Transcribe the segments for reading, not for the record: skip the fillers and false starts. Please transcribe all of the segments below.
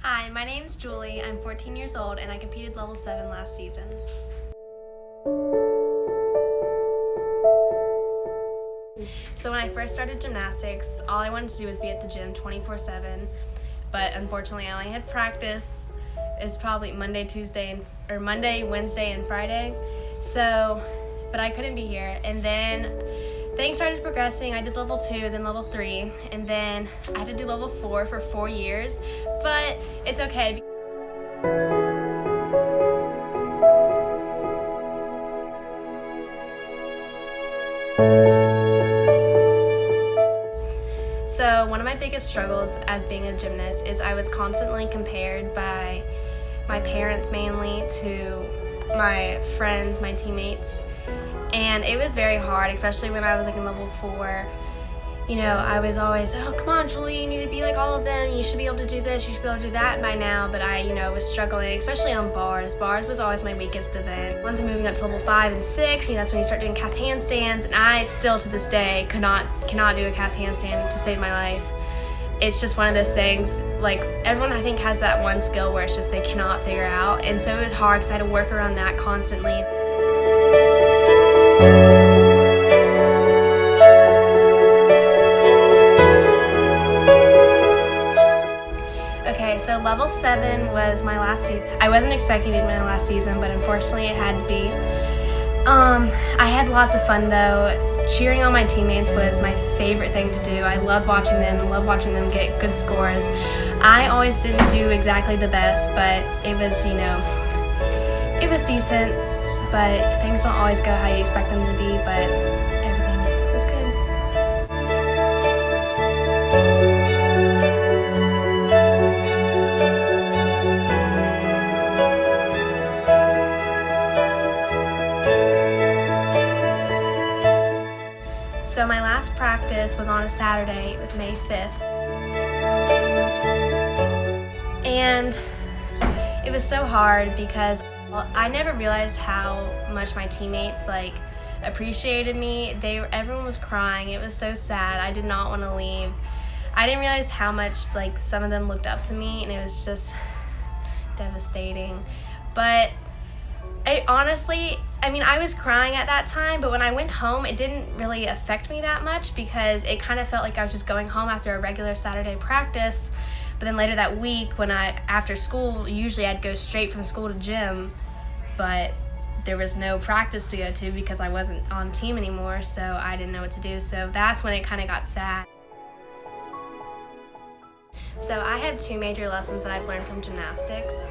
Hi, my name's Julie. I'm 14 years old and I competed level 7 last season. So when I first started gymnastics, all I wanted to do was be at the gym 24/7, but unfortunately I only had practice. It's probably Monday, Wednesday, and Friday. But I couldn't be here. And then things started progressing. I did level 2, then level 3, and then I had to do level 4 for 4 years, but it's okay. So one of my biggest struggles as being a gymnast is I was constantly compared by my parents mainly to my friends, my teammates, and it was very hard, especially when I was like in level 4. You know, I was always, oh, come on, Julie, you need to be like all of them. You should be able to do this, you should be able to do that by now. But I, was struggling, especially on bars. Bars was always my weakest event. Once I'm moving up to level 5 and 6, that's when you start doing cast handstands. And I still, to this day, cannot do a cast handstand to save my life. It's just one of those things, like everyone I think has that one skill where it's just they cannot figure out. And so it was hard because I had to work around that constantly. Okay, so level 7 was my last season. I wasn't expecting it to be my last season, but unfortunately it had to be. I had lots of fun though. Cheering on my teammates was my favorite thing to do. I loved watching them get good scores. I always didn't do exactly the best, but it was, it was decent, but things don't always go how you expect them to be, but everything was good. So my last practice was on a Saturday. It was May 5th. And it was so hard because I never realized how much my teammates appreciated me. Everyone was crying. It was so sad. I did not want to leave. I didn't realize how much some of them looked up to me, and it was just devastating. But I was crying at that time, but when I went home, it didn't really affect me that much because it kind of felt like I was just going home after a regular Saturday practice. But then later that week, after school, usually I'd go straight from school to gym, but there was no practice to go to because I wasn't on team anymore, so I didn't know what to do. So that's when it kind of got sad. So I have 2 major lessons that I've learned from gymnastics.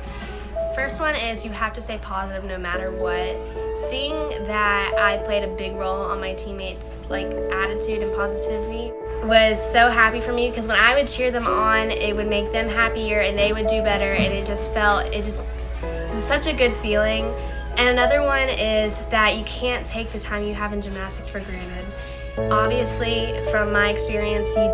First one is you have to stay positive no matter what. Seeing that I played a big role on my teammates' attitude and positivity was so happy for me because when I would cheer them on, it would make them happier and they would do better, and it was such a good feeling. And another one is that you can't take the time you have in gymnastics for granted. Obviously, from my experience, I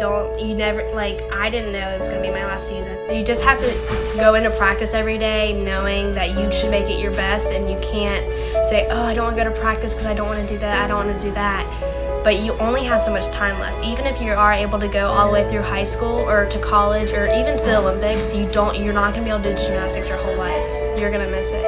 didn't know it was going to be my last season. You just have to go into practice every day knowing that you should make it your best, and you can't say, oh, I don't want to go to practice because I don't want to do that, I don't want to do that. But you only have so much time left. Even if you are able to go all the way through high school or to college or even to the Olympics, you're not going to be able to do gymnastics your whole life. You're going to miss it.